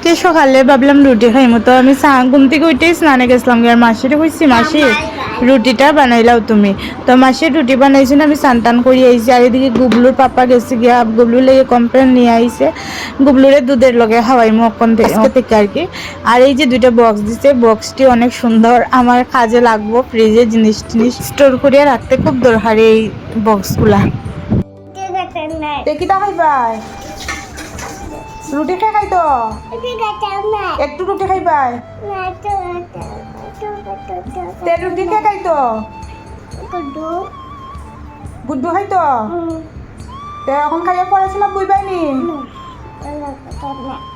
আজকে সকালে ভাবলাম রুটি খাইমো, তো আমি ঘুম থেকে উঠেই স্নানে গেছিলাম। আর মাসিরে কইছি, মাসি রুটিটা বানাইলাও তুমি। তো মাসির রুটি বানাইছিল, আমি স্নান টান করে আইছি। আর এদিকে গুবলুর পাপা গেছে গিয়া, গুবলুর লেগে কমপ্লেন নিয়ে আইছে, গুবলুরে দুধের লগে খাওয়াইমো অক্ষণ থেকে আর কি। আর এই যে দুইটা বক্স দিছে, বক্সটি অনেক সুন্দর, আমার কাজে লাগবো। ফ্রিজে জিনিস টিনিস স্টোর করিয়া রাখতে খুব দরকার এই বক্সগুলা। দেখিতা খাইবাই রুটি খাই তো একটু রুটি খাইবাই রুটি খাই তো গুড্ডু খাই তো এখন খাইয়া পড়াশোনা বুঝবাইনি,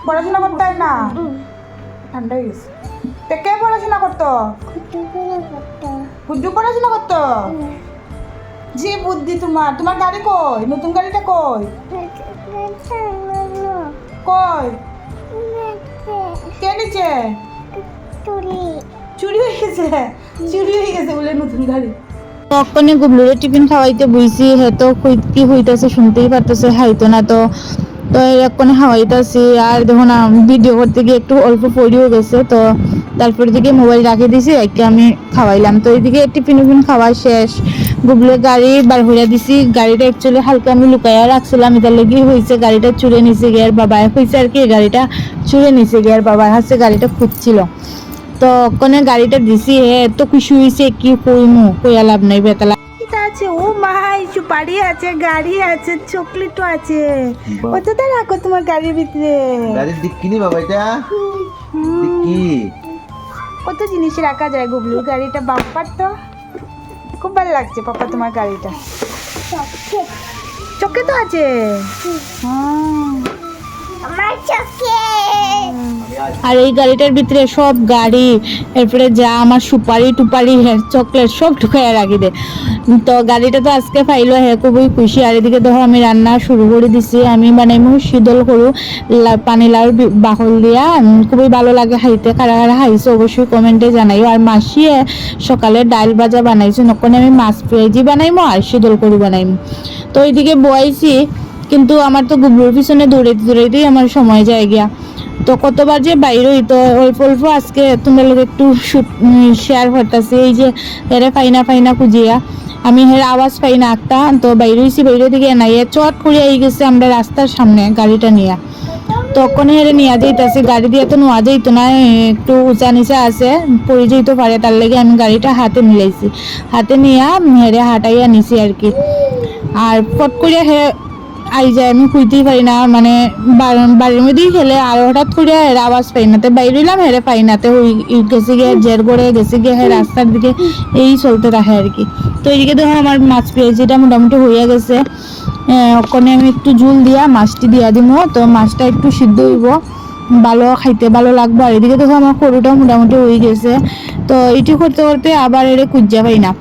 পড়াশোনা করতে হয় না, ঠান্ডা হয়ে গেছে। কে পড়াশোনা করতো? গুড্ডু পড়াশোনা করতো। যে বুদ্ধি তোমার, তোমার গাড়ি কই? নতুন গাড়িটা কই? কই কে নিচে? চুরি হয়ে গেছে, চুরি হয়ে গেছে বলে নতুন গাড়ি। তখনই গুবলুরে টিফিন খাওয়াইতে বুঝছি, হে তো কি হইতেছে শুনতেই পারতেছে, খাইতো না তো তো এক্ষণে খাওয়াইতেছি। আর দেখুন ভিডিও করতে গিয়ে একটু অল্প পড়িও গেছে, তো তারপর দিকে মোবাইল রাখে দিছি, একে আমি খাওয়াইলাম। তো এইদিকে টিফিন খাওয়া শেষ, গুবলুর গাড়ি বার হইয়া দিছি। গাড়িটা অ্যাকচুয়ালি হালকা আমি লুকাইয়া রাখছিলাম, এটার লেগে হয়েছে গাড়িটা চুরে নিছে গিয়ার বাবা হয়েছে আর কি, গাড়িটা চুরে নিছে গিয়ার বাবার হাতে গাড়িটা খুঁজছিল। তো ওখানে গাড়িটা দিছি, হে এত খুশি হয়েছে কি কইমু, কইয়া লাভ নাই বেতালা আছে। ও মাই সুপারি আছে, গাড়ি আছে, চকলেটও আছে। কতটা রাখো তোমার গাড়ির ভিতরে? গাড়ির ডিক্কি নি বাবা, এটা ডিক্কি। কত জিনিস রাখা যায় গুবলুর গাড়িটা, বাম্পার তো খুব ভালো লাগছে পাপা তোমার গাড়িটা। চকে তো আছে, আর এই গাড়িটার ভিতরে সব গাড়ি, এরপরে যা আমার সুপারি টুপারি চকলেট সব ঢুকাইয়া রাখি দে। তো গাড়িটা তো আজকে পাইলো, হ্যাঁ খুবই খুশি। আর এদিকে ধরো আমি রান্না শুরু করে দিছি, আমি বানাইমু শীতল করু পানি লাউ বাকল দিয়া, খুবই ভালো লাগে খাইতে। কারা কারা খাইছে অবশ্যই কমেন্টে জানাইও। আর মাসিয়ে সকালে ডাল ভাজা বানাইছে, নকনে আমি মাছ পেঁয়াজি বানাইমু আর শীতল করু বানাইমু। তো ওইদিকে বয়াইছি, কিন্তু আমার তো গুবলুর পিছনে দৌড়াইতেই আমার সময় যায় গিয়া। তো কতবার যে বাইরে হইতো, অল্প অল্প আজকে তোমরা লোক একটু শেয়ার করতেছি। এই যে হেরে ফাইনা খুঁজিয়া আমি হের আওয়াজ পাই না একটা, তো বাইরে হয়েছি, বাইরে দিকে নাই চট করে আই গেছে আমরা রাস্তার সামনে গাড়িটা নিয়ে। তখন হেরে নিয়ে যাইতেছে, গাড়ি দিয়ে তো নোয়া যাইতো না, একটু উঁচা নিচা আছে, পড়ে যেতে পারে, তার লেগে আমি গাড়িটা হাতে মিলাইছি, হাতে নিয়ে হেরে হাঁটাইয়া নিছি আর কি। আর ফট করে হে আই যায়, আমি খুঁজতেই পারি না, মানে বাড়ির মধ্যেই খেলে। আর হঠাৎ করে আওয়াজ পাই না, তো বাইরে এলাম হেরে পাই না, তো গেছে গিয়ে জের করে গেছে গিয়ে হ্যাঁ রাস্তার দিকে এই চলতে রাখে আর কি। তো এইদিকে দেখো আমার মাছ পেঁয়াজিটা মোটামুটি হয়ে গেছে, ওখানে আমি একটু ঝুল দিয়া মাছটি দিয়া দিব, তো মাছটা একটু সিদ্ধ হইব, ভালো খাইতে ভালো লাগবে। আর এদিকে দেখো আমার গরুটাও মোটামুটি হয়ে গেছে। তো এটি করতে করতে আবার এর খুঁজা পাই না,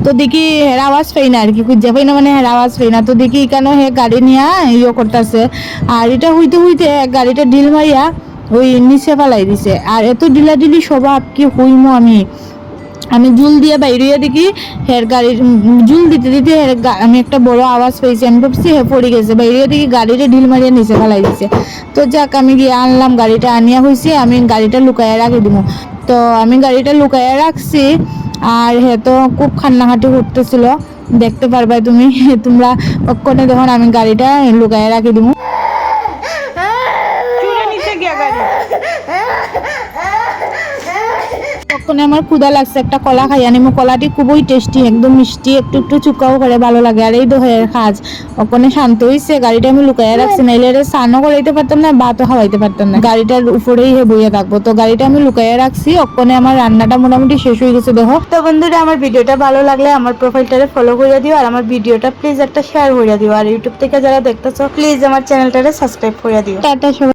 তো দেখি হের আওয়াজ পাই না আর কি, খুঁজা পাই না মানে হের আওয়াজ পাই না। তো দেখি কেন হে গাড়ি নিয়ে ইয়ে করতেছে, আর এটা হইতে গাড়িটা ঢিল মারিয়া ওই নিচে ফেলাই দিছে। আর এত ঢিলাঢিলি স্বভাব কি হইমো আমি জুল দিয়ে বাইরে দেখি হের গাড়ির জুল দিতে দিতে আমি একটা বড় আওয়াজ পাইছি, আমি ভাবছি হে পড়ে গেছে, বাইরে দেখি গাড়িটা ঢিল মারিয়া নিচে ফেলাই দিছে। তো যাক আমি গিয়ে আনলাম, গাড়িটা আনিয়া হয়েছে, আমি গাড়িটা লুকাইয়া রাখি দিব। তো আমি গাড়িটা লুকাইয়া রাখছি, আর হে তো খুব কান্নাকাটি করতেছিল, দেখতে পারবা তুমি তোমরা ওখানে দেখুন আমি গাড়িটা লুকাইয়া রাখি দিব। তখন আমার ক্ষুধা লাগছে, একটা কলা খাই আনি, কলাটি খুবই টেস্টি, একদম মিষ্টি, একটু একটু চুকাও করে ভালো লাগে। আর এই দোহের কাজ ওখানে শান্ত হয়েছে, গাড়িটা আমি লুকাইয়া রাখছি, নাইলে স্নানও করাইতে পারতাম না, ভাতও খাওয়াইতে পারতাম না, গাড়িটার উপরেই বইয়ে থাকবো। তো গাড়িটা আমি লুকাইয়া রাখছি, ওখানে আমার রান্নাটা মোটামুটি শেষ হয়ে গেছে দেখো। তো বন্ধুরা আমার ভিডিওটা ভালো লাগলে আমার প্রোফাইলটারে ফলো করে দিও, আর আমার ভিডিওটা প্লিজ একটা শেয়ার করে দিও, আর ইউটিউব থেকে যারা দেখতেছো প্লিজ আমার চ্যানেলটারে সাবস্ক্রাইব করে দিও। টাটা।